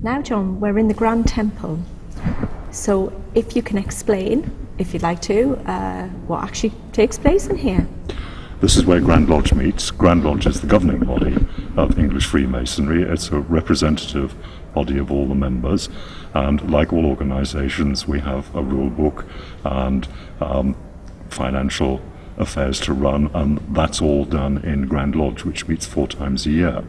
Now, John, we're in the Grand Temple. So if you can explain, if you'd like to, what actually takes place in here. This is where Grand Lodge meets. Grand Lodge is the governing body of English Freemasonry. It's a representative body of all the members, and like all organisations, we have a rule book and financial affairs to run, and that's all done in Grand Lodge, which meets 4 times a year.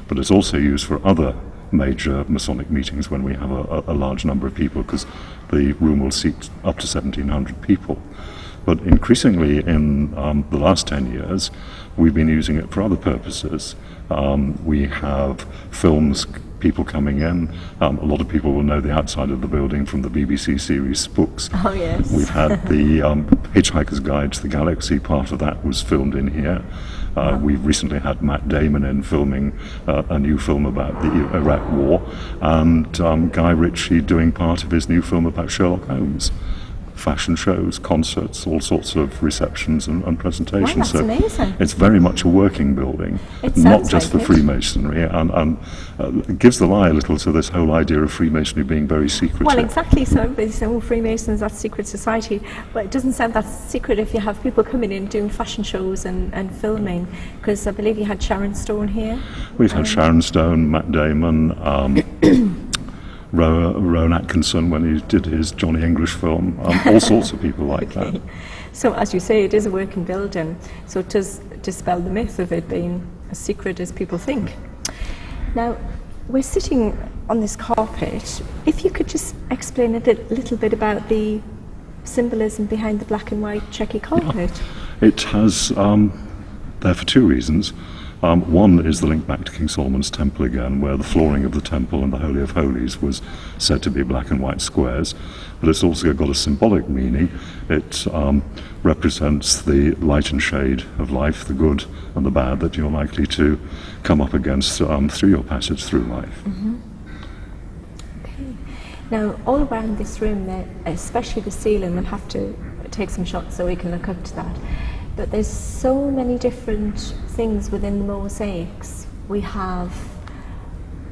But it's also used for other major Masonic meetings when we have a large number of people, because the room will seat up to 1,700 people. But increasingly in the last 10 years, we've been using it for other purposes. We have films, people coming in. A lot of people will know the outside of the building from the BBC series Spooks. Oh, yes. We've had the Hitchhiker's Guide to the Galaxy, part of that was filmed in here. We've recently had Matt Damon in filming a new film about the Iraq War, and Guy Ritchie doing part of his new film about Sherlock Holmes. Fashion shows, concerts, all sorts of receptions and presentations. Wow, that's amazing. It's very much a working building, not just for Freemasonry, and it gives the lie a little to this whole idea of Freemasonry being very secretive. Well, exactly. So everybody says, oh, Freemasons, that's secret society. But it doesn't sound that secret if you have people coming in doing fashion shows and filming, because I believe you had Sharon Stone here. We've had Sharon Stone, Matt Damon, Rowan Atkinson when he did his Johnny English film, all sorts of people like that. So as you say, it is a working building, so it does dispel the myth of it being as secret as people think. Now, we're sitting on this carpet. If you could just explain a little bit about the symbolism behind the black and white checky carpet. It has, there for 2 reasons. One is the link back to King Solomon's Temple again, where the flooring of the temple and the Holy of Holies was said to be black and white squares, but it's also got a symbolic meaning. It represents the light and shade of life, the good and the bad that you're likely to come up against through your passage through life. Okay. Now, all around this room, especially the ceiling, we'll have to take some shots so we can look up to that. But there's so many different things within the mosaics. We have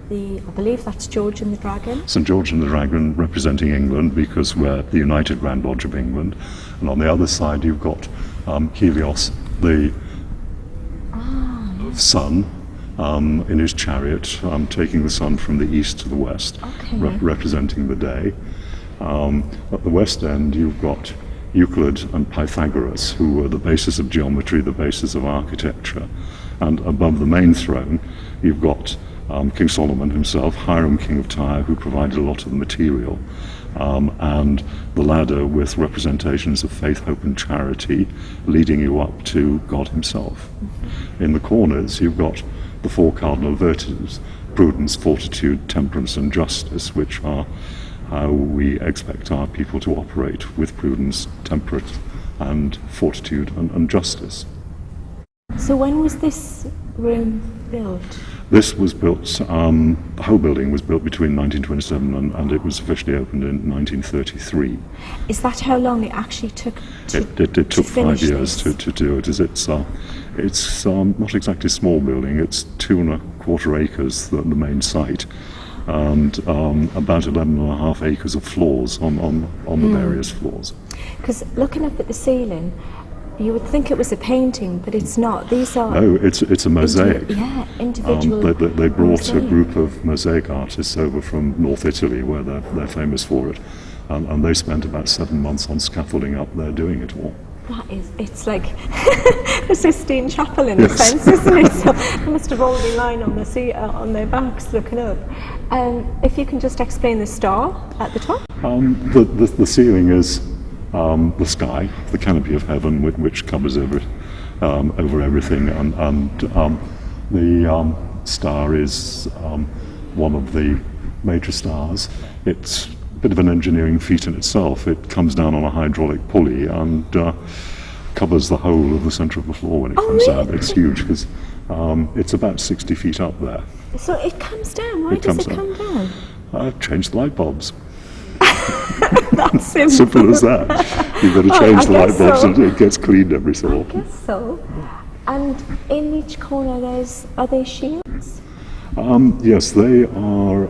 I believe that's George and the Dragon. St George and the Dragon representing England, because we're the United Grand Lodge of England. And on the other side you've got Helios, the sun, in his chariot, taking the sun from the east to the west, representing the day. At the west end you've got Euclid and Pythagoras, who were the basis of geometry, the basis of architecture. And above the main throne, you've got King Solomon himself, Hiram, King of Tyre, who provided a lot of the material, and the ladder with representations of faith, hope, and charity, leading you up to God himself. In the corners, you've got the 4 cardinal virtues: prudence, fortitude, temperance, and justice, which are how we expect our people to operate, with prudence, temperance, and fortitude and justice. So when was this room built? This was built, the whole building was built between 1927 and it was officially opened in 1933. Is that how long it actually took It took 5 years to do it. It's not exactly a small building, it's 2.25 acres, the main site, and about 11.5 acres of floors on the various floors. Because looking up at the ceiling, you would think it was a painting, but it's not. These are... No, it's a mosaic. Individual They brought a group of mosaic artists over from North Italy, where they're famous for it, and they spent about 7 months on scaffolding up there doing it all. It's like the Sistine Chapel in a sense, isn't it? So they must have all been lying on their backs looking up. If you can just explain the star at the top. The ceiling is the sky, the canopy of heaven, which covers over everything, and the star is one of the major stars. It's a bit of an engineering feat in itself. It comes down on a hydraulic pulley and covers the whole of the centre of the floor when it comes down. It's huge, because it's about 60 feet up there. So it comes down. Why does it come down? I've changed the light bulbs. That's simple. Simple as that. You've got to change the light bulbs and it gets cleaned every so often. I guess so. And in each corner are there shields? Yes, they are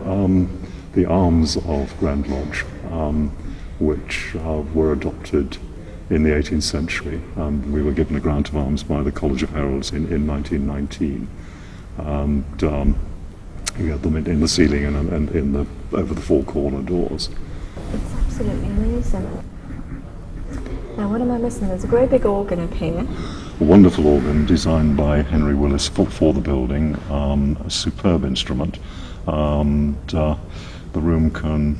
the arms of Grand Lodge, which were adopted in the 18th century. We were given a grant of arms by the College of Heralds in 1919. And you had them in the ceiling and over the four corner doors. It's absolutely amazing. Now, what am I missing? There's a great big organ up here. A wonderful organ designed by Henry Willis for the building, a superb instrument. And the room can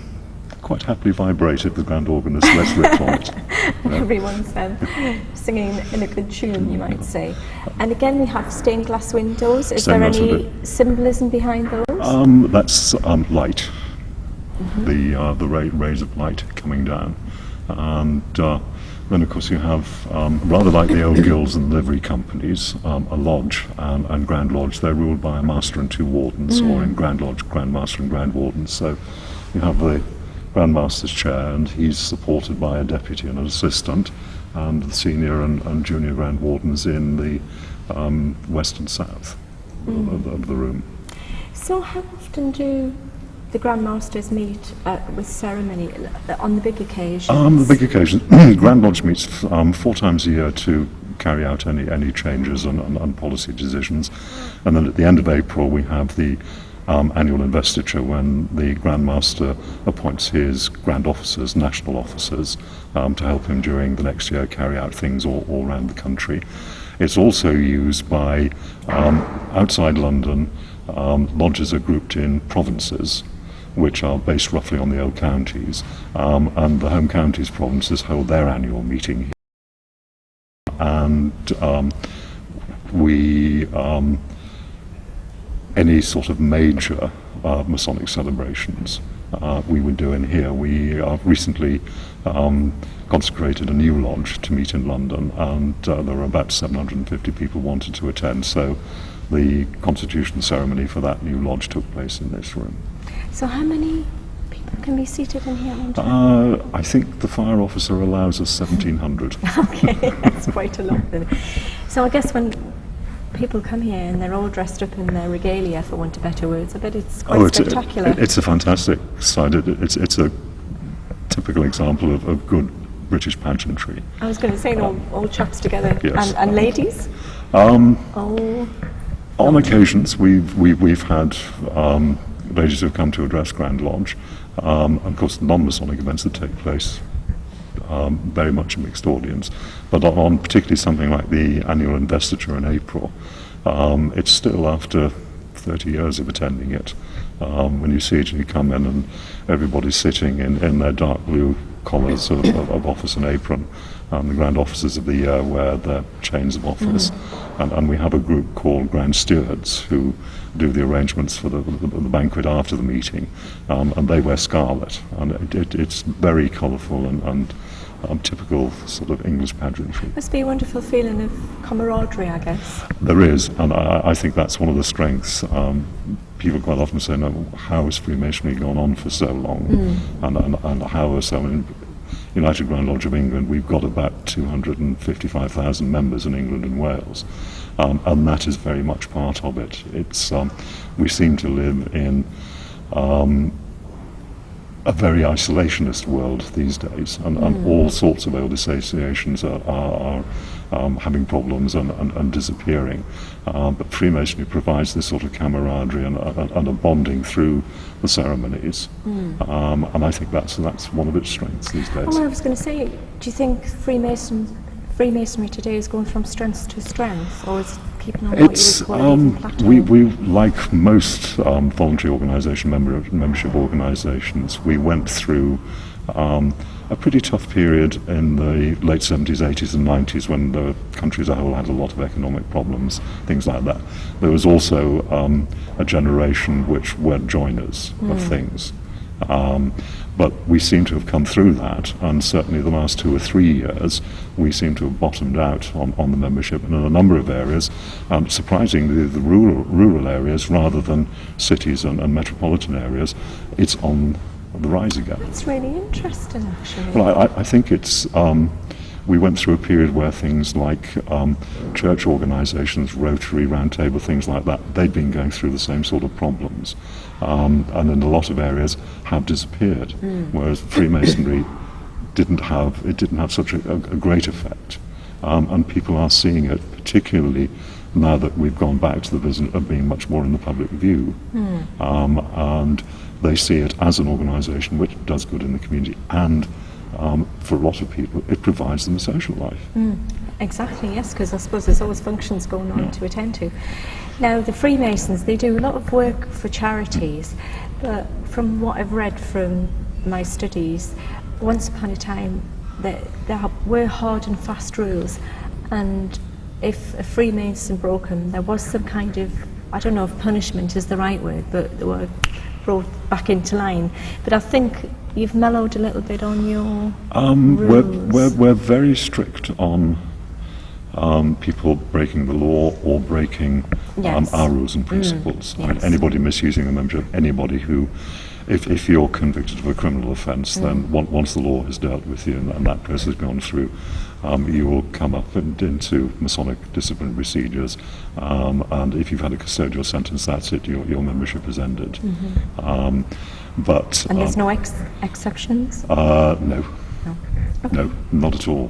quite happily vibrate if the grand organist lets rip on it. Everyone's singing in a good tune, you might say. And again, we have stained glass windows. Is there any symbolism behind those? That's light. Mm-hmm. The rays of light coming down. And then, of course, you have, rather like the old guilds and livery companies, a lodge and Grand Lodge. They're ruled by a master and two wardens, or in Grand Lodge, Grand Master and Grand Warden. So you have the Grand Master's chair, and he's supported by a deputy and an assistant, and the senior and junior Grand Wardens in the west and south of the room. So how often do the Grand Masters meet with ceremony on the big occasions? The big occasions. Grand Lodge meets 4 times a year to carry out any changes and policy decisions. And then at the end of April we have the annual investiture, when the Grand Master appoints his Grand Officers, national officers, to help him during the next year carry out things all around the country. It's also used by, outside London, lodges are grouped in provinces, which are based roughly on the old counties, and the home counties provinces hold their annual meeting here. And any sort of major Masonic celebrations we would do in here. We recently consecrated a new lodge to meet in London, and there were about 750 people wanted to attend, so the constitution ceremony for that new lodge took place in this room. So how many people can be seated in here at one time? I think the fire officer allows us 1,700. Okay, that's quite a lot then. So I guess when people come here and they're all dressed up in their regalia, for want of better words, I bet it's quite spectacular. It's a fantastic side. It's a typical example of good British pageantry. I was going to say, all chaps together. Yes. And ladies? On occasions, we've had ladies who have come to address Grand Lodge. Of course, non-Masonic events that take place, very much a mixed audience. But on particularly something like the annual investiture in April, it's still, after 30 years of attending it, when you see it and you come in and everybody's sitting in their dark blue collars of office and apron. The Grand Officers of the year wear their chains of office, and we have a group called Grand Stewards who do the arrangements for the banquet after the meeting, and they wear scarlet, and it's very colourful and typical sort of English pageantry. Must be a wonderful feeling of camaraderie, I guess. There is, and I think that's one of the strengths. People quite often say, "No, how has Freemasonry gone on for so long, and how are so many?" United Grand Lodge of England, we've got about 255,000 members in England and Wales, and that is very much part of it. It's we seem to live in a very isolationist world these days, and all sorts of old associations are having problems and disappearing. But Freemasonry provides this sort of camaraderie and a bonding through the ceremonies, and I think that's one of its strengths these days. Well, I was going to say, do you think Freemasonry today is going from strength to strength, or is it keeping on what you would call an even plateau? We, like most voluntary organisation, membership organisations, we went through a pretty tough period in the late 70s, 80s and 90s, when the country as a whole had a lot of economic problems, things like that. There was also a generation which weren't joiners of things. But we seem to have come through that, and certainly the last 2 or 3 years we seem to have bottomed out on the membership, and in a number of areas, surprisingly the rural areas rather than cities and metropolitan areas, it's on the rise again. That's really interesting, actually. Well, I think it's we went through a period where things like church organisations, Rotary, Round Table, things like that, they'd been going through the same sort of problems, and in a lot of areas have disappeared, whereas Freemasonry didn't have such a great effect, and people are seeing it, particularly now that we've gone back to the business of being much more in the public view, and they see it as an organisation which does good in the community, and for a lot of people it provides them a social life. Exactly, yes, because I suppose there's always functions going on to attend to. Now the Freemasons, they do a lot of work for charities, but from what I've read from my studies, once upon a time there were hard and fast rules, and if a Freemason broke them, there was some kind of, I don't know if punishment is the right word, but they were brought back into line. But I think you've mellowed a little bit on your rules. We're very strict on people breaking the law or breaking our rules and principles. I mean, anybody misusing a membership, anybody who, if you're convicted of a criminal offence, then once the law has dealt with you and that process has gone through, you will come up into Masonic discipline procedures, and if you've had a custodial sentence, that's it, your membership is ended. And there's no exceptions? No. Okay. No, not at all.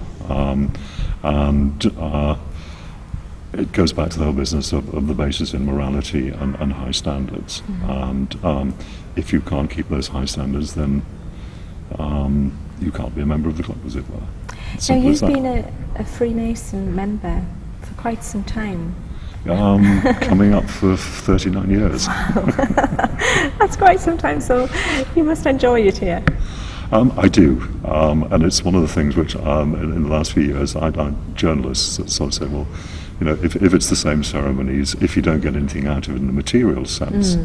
It goes back to the whole business of the basis in morality and high standards. And if you can't keep those high standards, then you can't be a member of the club, as it were. Now you've been a Freemason member for quite some time. Coming up for 39 years. That's quite some time, so you must enjoy it here. I do, and it's one of the things which in the last few years journalists sort of say, well, you know, if it's the same ceremonies, if you don't get anything out of it in a material sense,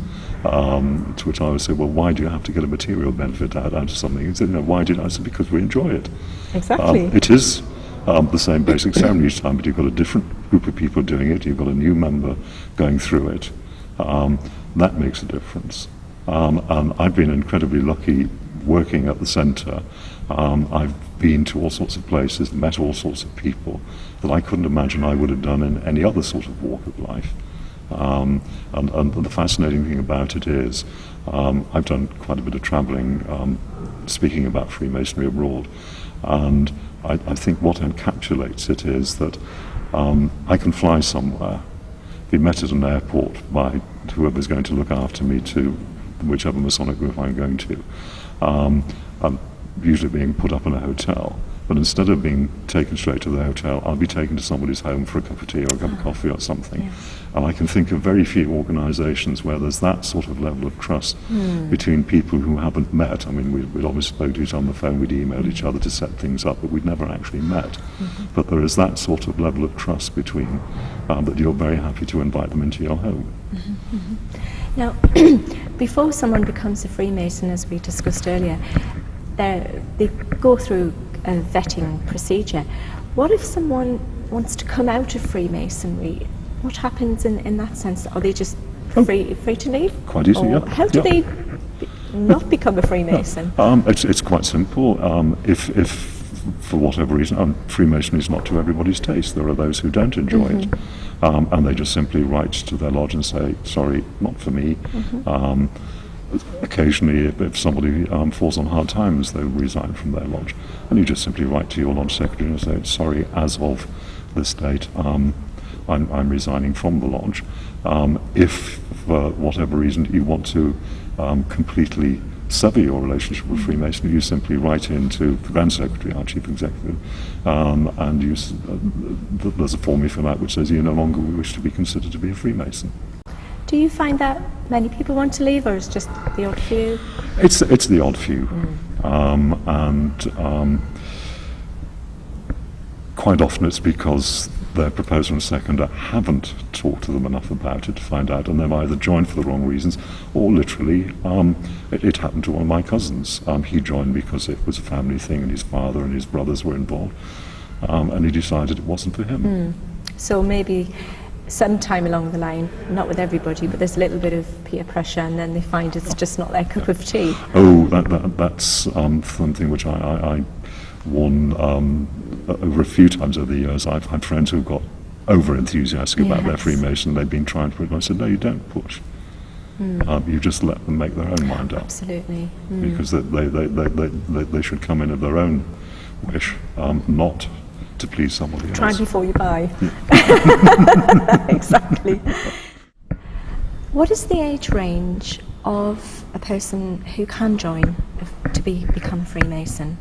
to which I would say, well, why do you have to get a material benefit out of something? He said, no, why do you? I said, because we enjoy it. Exactly. It is the same basic ceremony each time, but you've got a different group of people doing it, you've got a new member going through it. That makes a difference. And I've been incredibly lucky working at the centre. I've been to all sorts of places, met all sorts of people that I couldn't imagine I would have done in any other sort of walk of life. And the fascinating thing about it is I've done quite a bit of travelling, speaking about Freemasonry abroad, and I think what encapsulates it is that I can fly somewhere, be met at an airport by whoever's going to look after me to whichever Masonic group I'm going to. I'm usually being put up in a hotel, but instead of being taken straight to the hotel, I'll be taken to somebody's home for a cup of tea or a cup of coffee or something. Yeah. And I can think of very few organisations where there's that sort of level of trust between people who haven't met. I mean, we'd always spoke to each other on the phone, we'd emailed each other to set things up, but we'd never actually met. But there is that sort of level of trust between that you're very happy to invite them into your home. Now, before someone becomes a Freemason, as we discussed earlier, they go through a vetting procedure. What if someone wants to come out of Freemasonry? What happens in that sense? Are they just free to leave? Quite easy, yeah. How do they not become a Freemason? It's quite simple. If for whatever reason, Freemasonry is not to everybody's taste. There are those who don't enjoy it, and they just simply write to their lodge and say, sorry, not for me. Occasionally, if somebody falls on hard times, they resign from their lodge. And you just simply write to your lodge secretary and say, sorry, as of this date, I'm resigning from the lodge. If, for whatever reason, you want to completely sever your relationship with Freemasonry, you simply write into the Grand Secretary, our Chief Executive, and there's a form you fill out which says you no longer wish to be considered to be a Freemason. Do you find that many people want to leave, or is it just the odd few? It's the odd few, and quite often it's because their proposer and seconder haven't talked to them enough about it to find out, and they've either joined for the wrong reasons, or literally, it happened to one of my cousins. He joined because it was a family thing, and his father and his brothers were involved, and he decided it wasn't for him. So maybe sometime along the line, not with everybody, but there's a little bit of peer pressure, and then they find it's just not their cup of tea. Oh, that's something which I one, over a few times over the years, I've had friends who've got over-enthusiastic about their Freemason. They've been trying to put it, and I said, no, you don't push. You just let them make their own mind up. Absolutely. Because they should come in of their own wish, not to please somebody else. Try before you buy. Exactly. What is the age range of a person who can join to become a Freemason?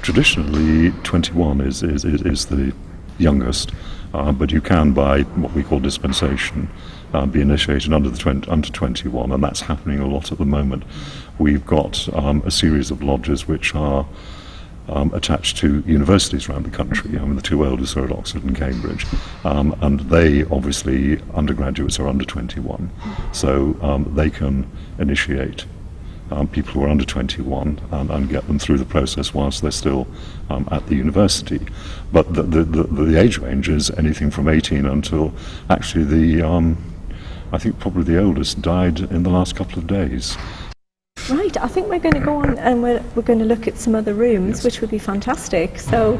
Traditionally, 21 is the youngest, but you can, by what we call dispensation, be initiated under 21, and that's happening a lot at the moment. We've got a series of lodges which are attached to universities around the country. I mean, the two eldest are at Oxford and Cambridge, and they, obviously, undergraduates are under 21, so they can initiate people who are under 21 and get them through the process whilst they're still at the university. But the age range is anything from 18 until, actually, I think probably the oldest died in the last couple of days. Right, I think we're going to go on and we're going to look at some other rooms, yes, which would be fantastic. So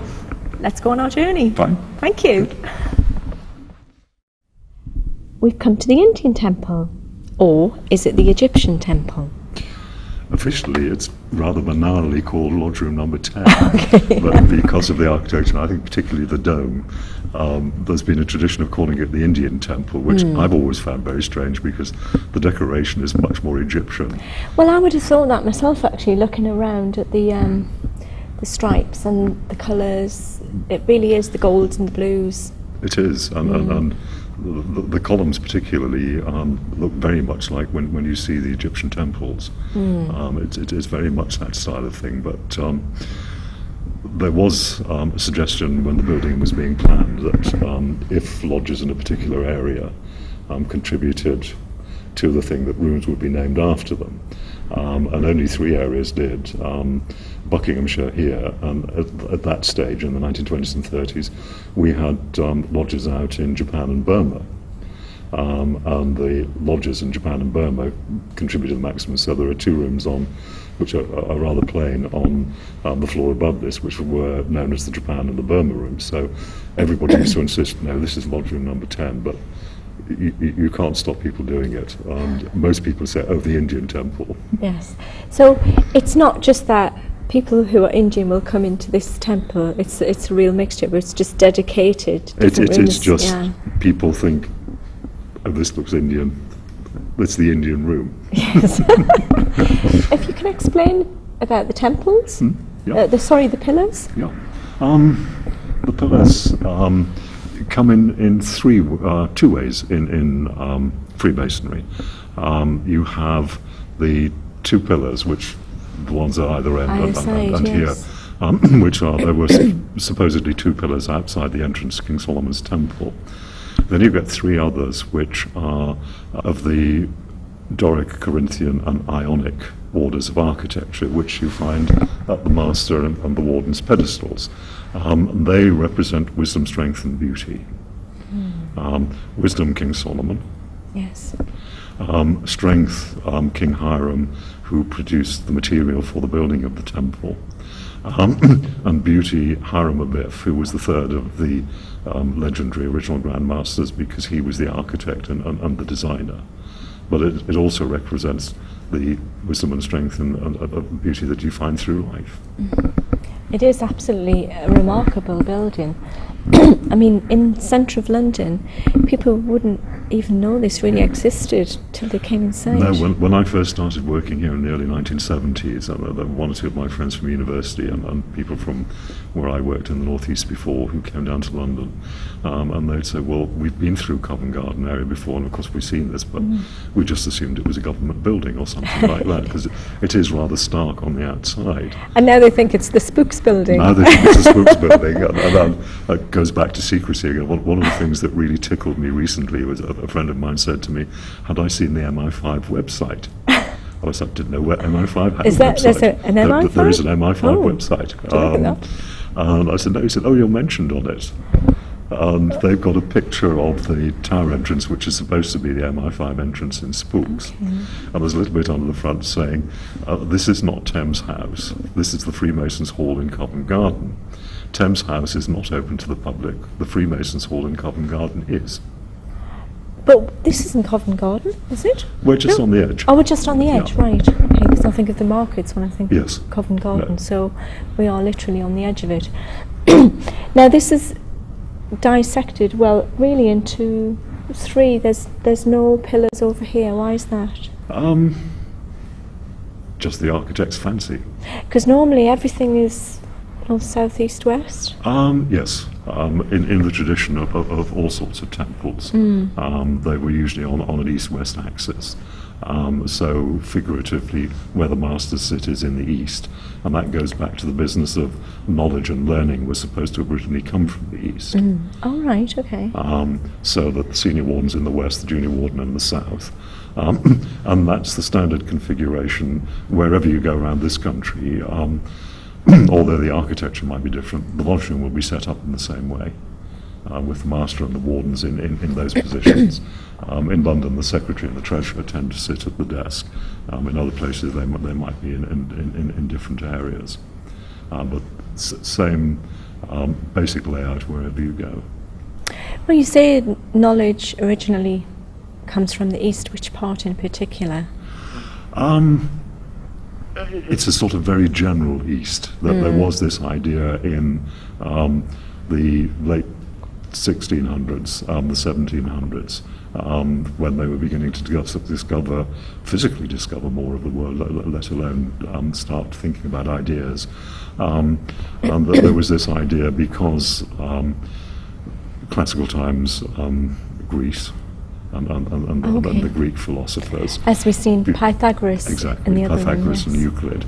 let's go on our journey. Fine. Thank you. Good. We've come to the Indian temple, or is it the Egyptian temple? Officially, it's rather banally called Lodge Room Number 10, okay. But because of the architecture, I think particularly the dome, there's been a tradition of calling it the Indian temple, which I've always found very strange because the decoration is much more Egyptian. Well, I would have thought that myself, actually, looking around at the stripes and the colours. It really is the golds and the blues. It is, and the columns particularly look very much like when you see the Egyptian temples. It is very much that style of thing, but there was a suggestion when the building was being planned that if lodges in a particular area contributed to the thing, that rooms would be named after them. And only 3 areas did. Buckinghamshire here, and at that stage in the 1920s and 30s, we had lodges out in Japan and Burma. And the lodges in Japan and Burma contributed the maximum, so there are 2 rooms on, which are rather plain, on the floor above this, which were known as the Japan and the Burma rooms. So everybody used to insist, no, this is Lodge Room Number 10, but you can't stop people doing it. And most people say, oh, the Indian temple. Yes. So it's not just that people who are Indian will come into this temple. It's a real mixture, but it's just dedicated. It's just people think, oh, this looks Indian. That's the Indian room. Yes. If you can explain about the temples, the pillars. Yeah. The pillars come in 2 ways in Freemasonry. You have the 2 pillars, which the ones at either end and yes, here, which there were supposedly 2 pillars outside the entrance to King Solomon's temple. Then you've got 3 others, which are of the Doric, Corinthian and Ionic orders of architecture, which you find at the master and the warden's pedestals. They represent wisdom, strength and beauty. Wisdom, King Solomon. Yes. Strength, King Hiram, who produced the material for the building of the temple. And beauty, Hiram Abiff, who was the third of the legendary original Grand Masters, because he was the architect and the designer. But it also represents the wisdom and strength and beauty that you find through life. It is absolutely a remarkable building. I mean, in the centre of London, people wouldn't even know this really existed till they came inside. No, when I first started working here in the early 1970s, one or 2 of my friends from university and people from where I worked in the northeast before who came down to London, and they'd say, well, we've been through Covent Garden area before, and of course we've seen this, but we just assumed it was a government building or something like that, because it is rather stark on the outside. And now they think it's the Spooks building. Now they think it's the Spooks building, and that goes back to secrecy again. One of the things that really tickled me recently was a friend of mine said to me, had I seen the MI5 website? I didn't know where MI5 had a website. There's an MI5? There is an MI5 website. Look at that. And I said, no. He said, oh, you're mentioned on it. and they've got a picture of the tower entrance, which is supposed to be the MI5 entrance in Spooks. Okay. And there's a little bit under the front saying, this is not Thames House, this is the Freemasons Hall in Covent Garden. Thames House is not open to the public, the Freemasons Hall in Covent Garden is. But this isn't Covent Garden, is it? We're just on the edge. Oh, we're just on the edge, Yeah. right. Okay, because I think of the markets when I think Yes. of Covent Garden, No. so we are literally on the edge of it. Now this is dissected, well, really into three. There's no pillars over here. Why is that? Just the architect's fancy. Because normally everything is north, south, east, west. Yes, in the tradition of all sorts of temples, they were usually on an east-west axis. So figuratively, where the masters sit is in the east, and that goes back to the business of knowledge and learning was supposed to have originally come from the east. Oh, right, okay. So that the senior warden's in the west, the junior warden in the south. And that's the standard configuration wherever you go around this country. Although the architecture might be different, the lodge room will be set up in the same way, with the master and the wardens in those positions. In London, the secretary and the treasurer tend to sit at the desk. In other places, they might be in different areas. But same basic layout wherever you go. Well, you say knowledge originally comes from the east. Which part in particular? It's a sort of very general east. That there was this idea in the late 1600s, the 1700s, when they were beginning to physically discover more of the world, let alone start thinking about ideas. And that there was this idea because classical times, Greece, and the Greek philosophers. As we've seen, Pythagoras Exactly, and the other Pythagoras one, and yes. Euclid.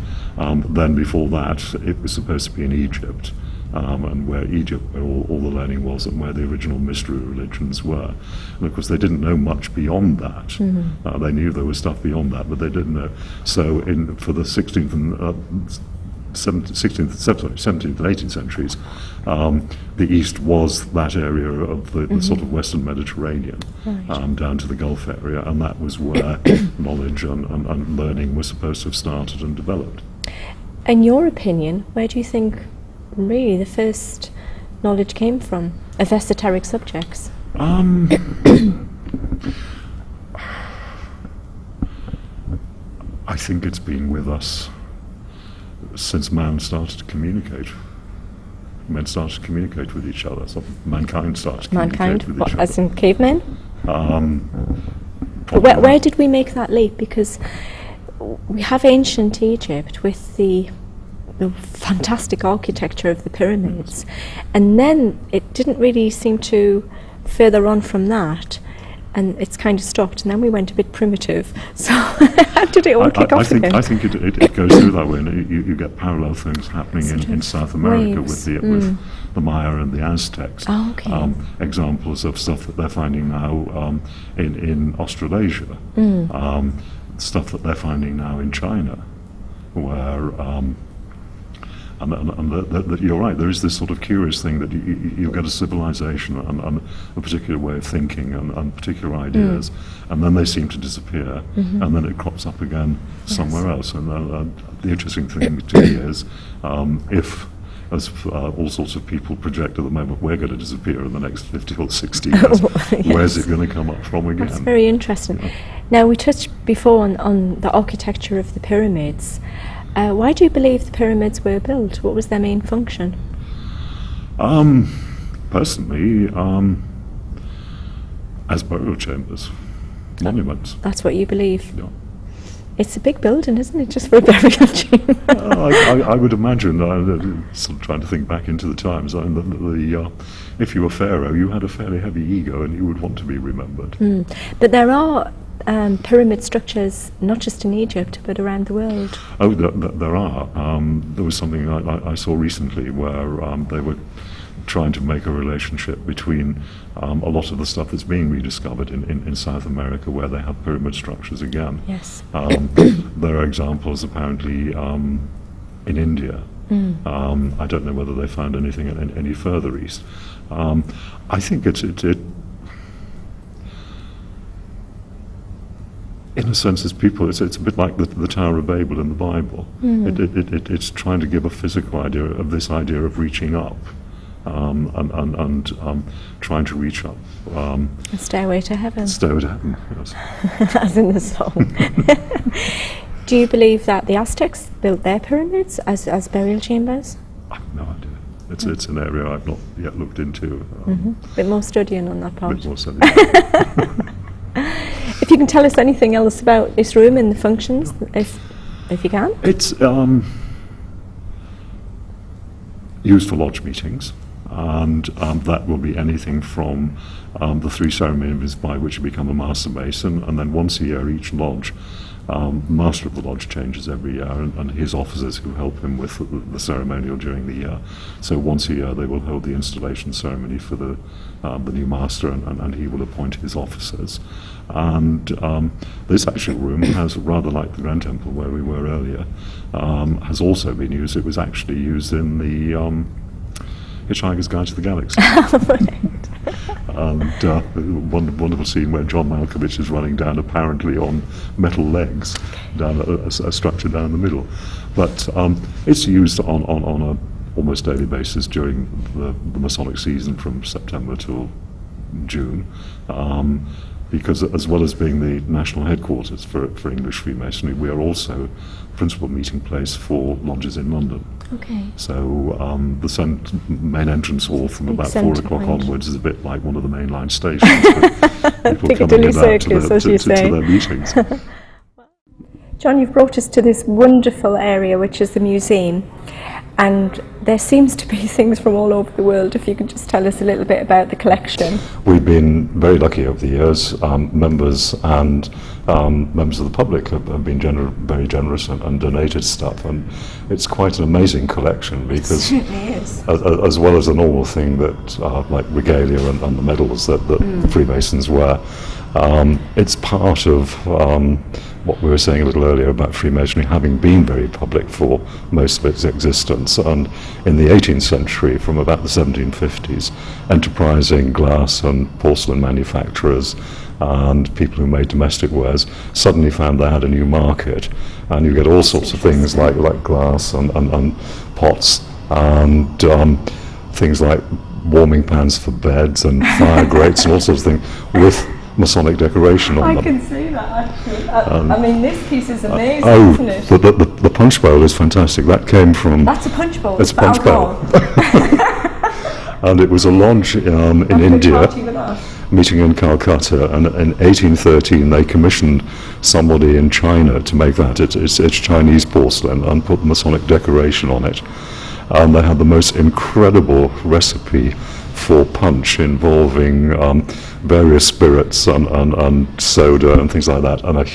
Then before that, it was supposed to be in Egypt, and where all the learning was, and where the original mystery religions were. And of course, they didn't know much beyond that. They knew there was stuff beyond that, but they didn't know. So, for the 16th and 17th and 18th centuries, the East was that area of the sort of Western Mediterranean, Right. down to the Gulf area, and that was where knowledge and learning were supposed to have started and developed. In your opinion, where do you think really the first knowledge came from of esoteric subjects? I think it's been with us since man started to communicate. Men started to communicate with each other. So mankind started to communicate with each other. As in cavemen? But where did we make that leap? Because we have ancient Egypt with the fantastic architecture of the pyramids, and then it didn't really seem to further on from that, and it's kind of stopped, and then we went a bit primitive. So how did it all kick off again? I think it goes through that way, and you get parallel things happening in South America with the Maya and the Aztecs. Oh, okay. Examples of stuff that they're finding now in Australasia, stuff that they're finding now in China, where and you're right, there is this sort of curious thing that you get a civilization and a particular way of thinking and particular ideas, and then they seem to disappear, and then it crops up again somewhere else. And the interesting thing to me is, if, as all sorts of people project at the moment, we're going to disappear in the next 50 or 60 years, Yes. Where's it going to come up from again? That's very interesting. Yeah. Now, we touched before on the architecture of the pyramids. Why do you believe the pyramids were built? What was their main function? Personally, as burial chambers, monuments. That's what you believe? Yeah. It's a big building, isn't it, just for a burial chamber? I would imagine, sort of trying to think back into the times, if you were Pharaoh, you had a fairly heavy ego and you would want to be remembered. But there are pyramid structures, not just in Egypt, but around the world. Oh, there are. There was something I saw recently where they were trying to make a relationship between a lot of the stuff that's being rediscovered in South America, where they have pyramid structures again. Yes. There are examples apparently in India. I don't know whether they found anything any further east, I think it in a sense, it's a bit like the Tower of Babel in the Bible. It's trying to give a physical idea of this idea of reaching up, and trying to reach up. A stairway to heaven. Stairway to heaven, yes. As in the song. Do you believe that the Aztecs built their pyramids as burial chambers? I have no idea. It's an area I've not yet looked into. A bit more studying on that part. A bit more studying. If you can tell us anything else about this room and the functions, if you can. It's used for lodge meetings, and that will be anything from the 3 ceremonies by which you become a Master Mason, and then once a year each lodge, the Master of the Lodge changes every year, and his officers who help him with the ceremonial during the year. So once a year they will hold the installation ceremony for the new Master, and he will appoint his officers. And this actual room has, rather like the Grand Temple where we were earlier, has also been used. It was actually used in the Hitchhiker's Guide to the Galaxy. And wonderful scene where John Malkovich is running down apparently on metal legs down a structure down in the middle. But it's used on a almost daily basis during the Masonic season from September till June. Because as well as being the national headquarters for English Freemasonry, we are also principal meeting place for lodges in London. Okay. So the main entrance hall from about 4 o'clock onwards is a bit like one of the mainline stations. People coming in out to their meetings. John, you've brought us to this wonderful area, which is the museum. And there seems to be things from all over the world. If you could just tell us a little bit about the collection. We've been very lucky over the years. Members and members of the public have been very generous and donated stuff. And it's quite an amazing collection because, it certainly is. As well as the normal thing that like regalia and the medals that Freemasons wear, it's part of what we were saying a little earlier about Freemasonry having been very public for most of its existence. And in the 18th century, from about the 1750s, enterprising glass and porcelain manufacturers and people who made domestic wares suddenly found they had a new market. And you get all sorts of things like glass and pots and things like warming pans for beds and fire grates and all sorts of things with Masonic decoration on them. I can see that actually. I mean, this piece is amazing, isn't it? The punch bowl is fantastic. That came from... That's a punch bowl. It's a punch bowl. And it was a lodge in India, meeting in Calcutta, and in 1813 they commissioned somebody in China to make that. It's Chinese porcelain and put Masonic decoration on it. And they had the most incredible recipe for punch involving various spirits and soda and things like that, and a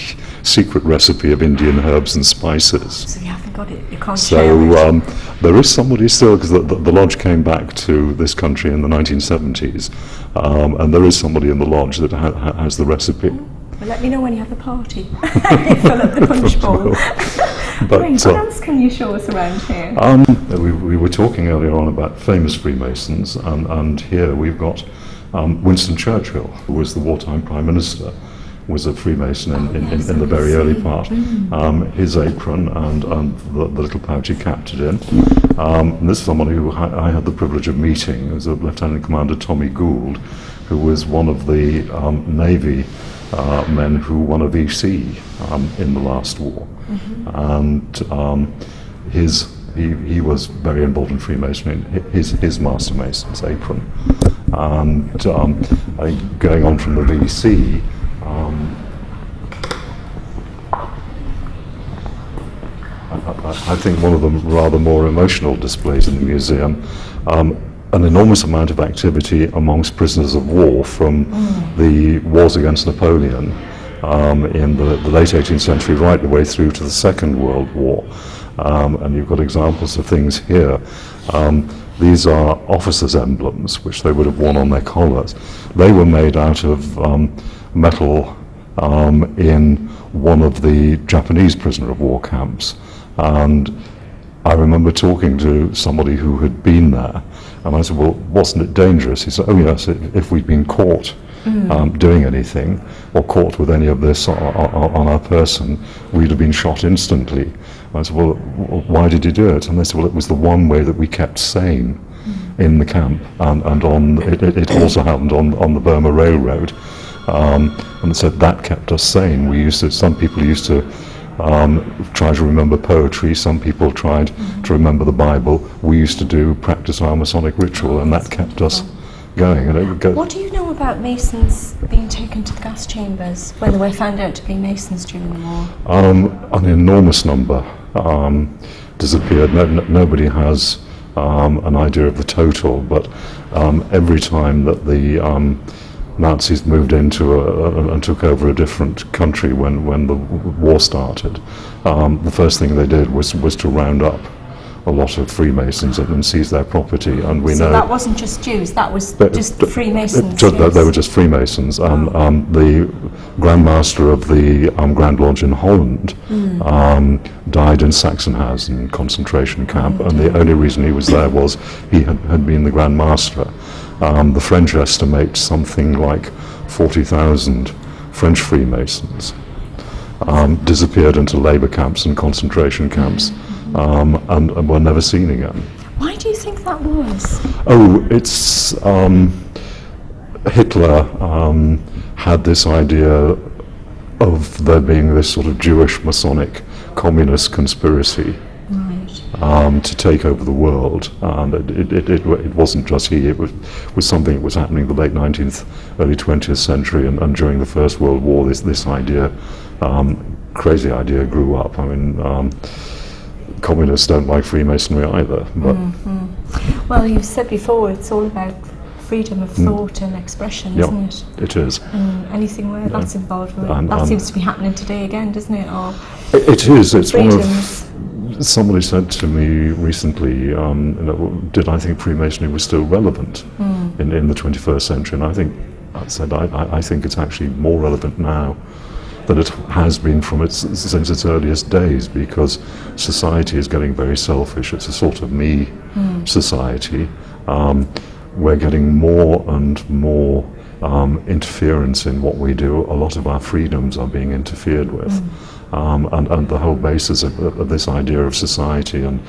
secret recipe of Indian herbs and spices. So you haven't got it, you can't share it. There is somebody still, because the lodge came back to this country in the 1970s, and there is somebody in the lodge that has the recipe. Well, let me know when you have the party. You fill up the punch bowl. But, what else can you show us around here? We were talking earlier on about famous Freemasons, and here we've got Winston Churchill, who was the wartime Prime Minister, was a Freemason in the very early part. His apron and the little pouch he kept it in. And this is someone who I had the privilege of meeting. It was a Lieutenant Commander Tommy Gould, who was one of the Navy men who won a VC in the last war. And he was very involved in Freemasonry, his Master Mason's apron. And I think going on from the VC, I think one of the rather more emotional displays in the museum, an enormous amount of activity amongst prisoners of war from the wars against Napoleon in the late 18th century right the way through to the Second World War. And you've got examples of things here. These are officers' emblems, which they would have worn on their collars. They were made out of metal in one of the Japanese prisoner of war camps. And I remember talking to somebody who had been there, And I said, well, wasn't it dangerous? He said, oh yes, if we'd been caught doing anything, or caught with any of this on our person, we'd have been shot instantly. I said, well, why did you do it? And they said, well, it was the one way that we kept sane in the camp, and on it also happened on the Burma Railroad. And they said that kept us sane. Some people used to try to remember poetry, some people tried to remember the Bible. We used to practice our Masonic ritual, and that kept us going. And what do you know about Masons being taken to the gas chambers when they were found out to be Masons during the war? An enormous number disappeared. Nobody has an idea of the total, but every time that the Nazis moved into and took over a different country when the war started, the first thing they did was to round up a lot of Freemasons and seize their property. And we know that wasn't just Jews; that was just Freemasons. They were just Freemasons, and the Grand Master of the Grand Lodge in Holland died in Sachsenhausen concentration camp, and the only reason he was there was he had been the Grand Master. The French estimate something like 40,000 French Freemasons disappeared into labour camps and concentration camps, and were never seen again. Why do you think that was? Oh, it's Hitler had this idea of there being this sort of Jewish Masonic communist conspiracy to take over the world, and it wasn't just he. It was something that was happening in the late 19th, early 20th century, and during the First World War, this idea, crazy idea, grew up. I mean, communists don't like Freemasonry either. But well, you've said before, it's all about freedom of thought and expression, isn't it? It is. And anything where that's involved with that seems to be happening today again, doesn't it? Or it is. It's one of. Somebody said to me recently, did I think Freemasonry was still relevant in the 21st century? And I said I think it's actually more relevant now than it has been since its earliest days, because society is getting very selfish. It's a sort of me society. We're getting more and more interference in what we do. A lot of our freedoms are being interfered with. And the whole basis of this idea of society and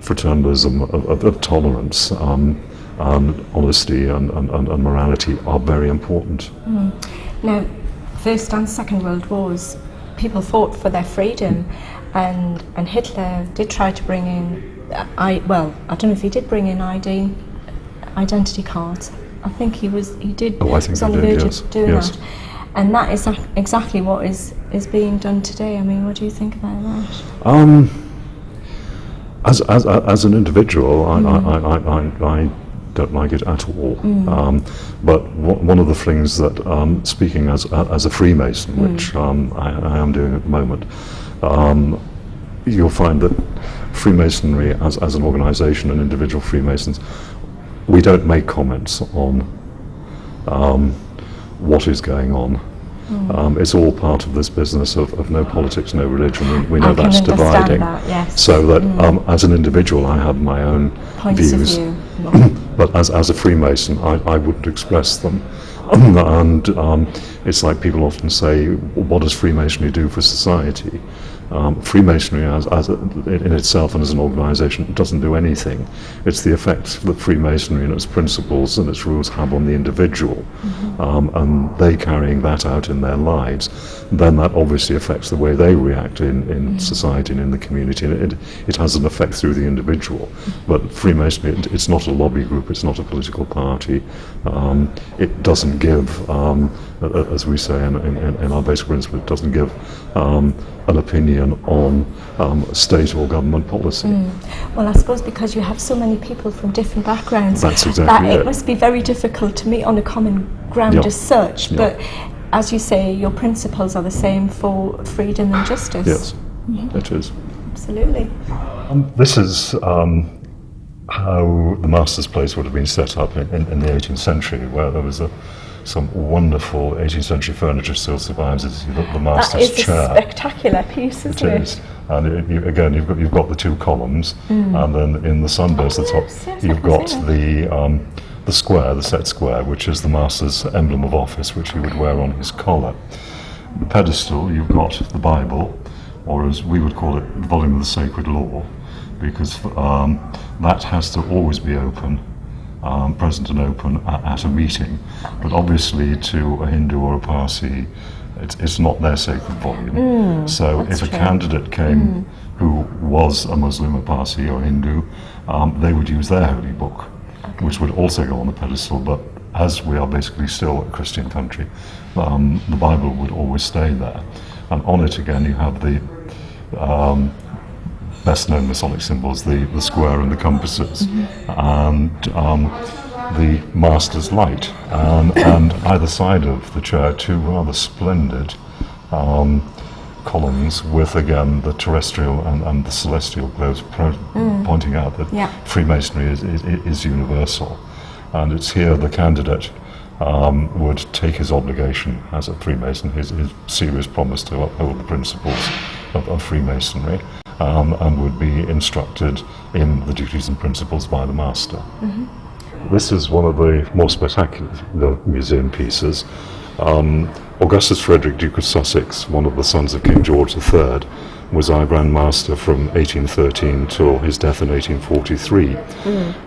fraternalism, of tolerance, and honesty and morality are very important. Now, First and Second World Wars, people fought for their freedom, and Hitler did try to bring in, I don't know if he did bring in identity cards. I think he did. Oh, I think on the verge of doing yes. that. And that is exactly what is being done today. I mean, what do you think about that? As an individual, I don't like it at all. But one of the things that, speaking as a Freemason, which I am doing at the moment, you'll find that Freemasonry as an organisation and individual Freemasons, we don't make comments on what is going on. It's all part of this business of no politics, no religion. We know that's dividing. So that as an individual, I have my own views, but as a Freemason, I wouldn't express them. And it's like people often say, what does Freemasonry do for society? Freemasonry in itself and as an organisation doesn't do anything. It's the effect that Freemasonry and its principles and its rules have on the individual, and they carrying that out in their lives, then that obviously affects the way they react in society and in the community, and it has an effect through the individual. But Freemasonry, it's not a lobby group, it's not a political party. It doesn't give, as we say in our basic principle, it doesn't give an opinion on state or government policy. Well, I suppose because you have so many people from different backgrounds, that's exactly it must be very difficult to meet on a common ground as such. But as you say, your principles are the same for freedom and justice. Yes, it is. Absolutely. This is how the Master's Place would have been set up in the 18th century, where there was some wonderful 18th century furniture still survives. It's the Master's chair. That is a spectacular piece, isn't it? And again, you've got the two columns, and then in the sunburst at the top, yes, you've got the square, the set square, which is the master's emblem of office, which he would wear on his collar. The pedestal, you've got the Bible, or as we would call it, the volume of the sacred law, because that has to always be open, present and open at a meeting. But obviously, to a Hindu or a Parsi, it's not their sacred volume. So if a candidate came who was a Muslim, a Parsi or Hindu, they would use their holy book, which would also go on the pedestal. But as we are basically still a Christian country, the Bible would always stay there. And on it again you have the best known Masonic symbols, the square and the compasses, and the Master's light, and either side of the chair two rather splendid columns with again the terrestrial and the celestial globes, pointing out that Freemasonry is universal, and it's here the candidate would take his obligation as a Freemason, his serious promise to uphold the principles of Freemasonry, and would be instructed in the duties and principles by the Master. This is one of the more spectacular museum pieces. Augustus Frederick, Duke of Sussex, one of the sons of King George III, was our Grand Master from 1813 till his death in 1843.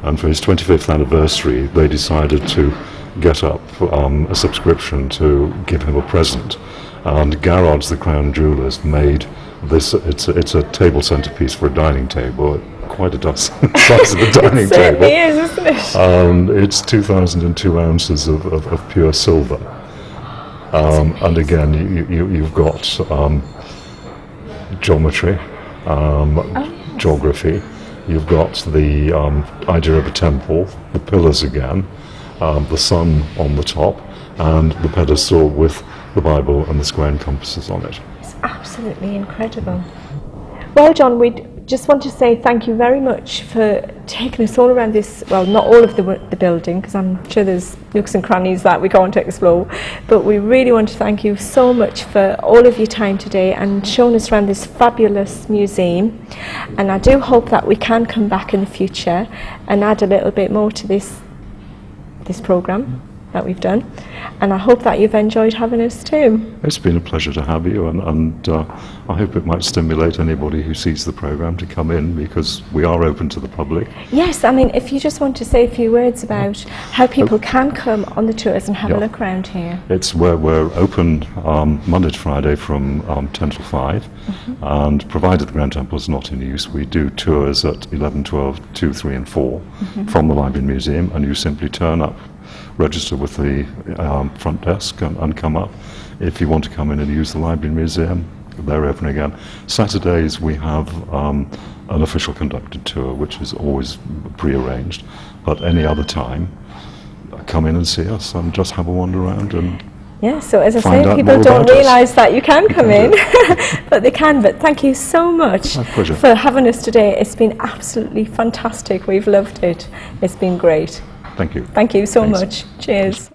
And for his 25th anniversary, they decided to get up a subscription to give him a present. And Garrard's, the Crown Jewellers, made this. It's a table centerpiece for a dining table, quite a dozen size of a dining table. It is, isn't it? It's 2,002 ounces of pure silver. And again, you've got geometry, geography. You've got the idea of a temple, the pillars again, the sun on the top, and the pedestal with the Bible and the square and compasses on it. It's absolutely incredible. Well, John, we just want to say thank you very much for taking us all around this, well, not all of the building, because I'm sure there's nooks and crannies that we can't explore, but we really want to thank you so much for all of your time today and showing us around this fabulous museum. And I do hope that we can come back in the future and add a little bit more to this programme that we've done, and I hope that you've enjoyed having us too. It's been a pleasure to have you, and I hope it might stimulate anybody who sees the programme to come in, because we are open to the public. Yes, I mean, if you just want to say a few words about how people can come on the tours and have a look around here. It's where we're open Monday to Friday from 10 till 5, and provided the Grand Temple is not in use, we do tours at 11, 12, 2, 3 and 4 from the Library and Museum, and you simply turn up, register with the front desk and come up. If you want to come in and use the Library and Museum, they're open again. Saturdays we have an official conducted tour, which is always pre-arranged, but any other time, come in and see us and just have a wander around. And yeah, so as I say, people don't realise that you can come in, but they can. But thank you so much for having us today. It's been absolutely fantastic. We've loved it. It's been great. Thank you. Thank you so much. Cheers.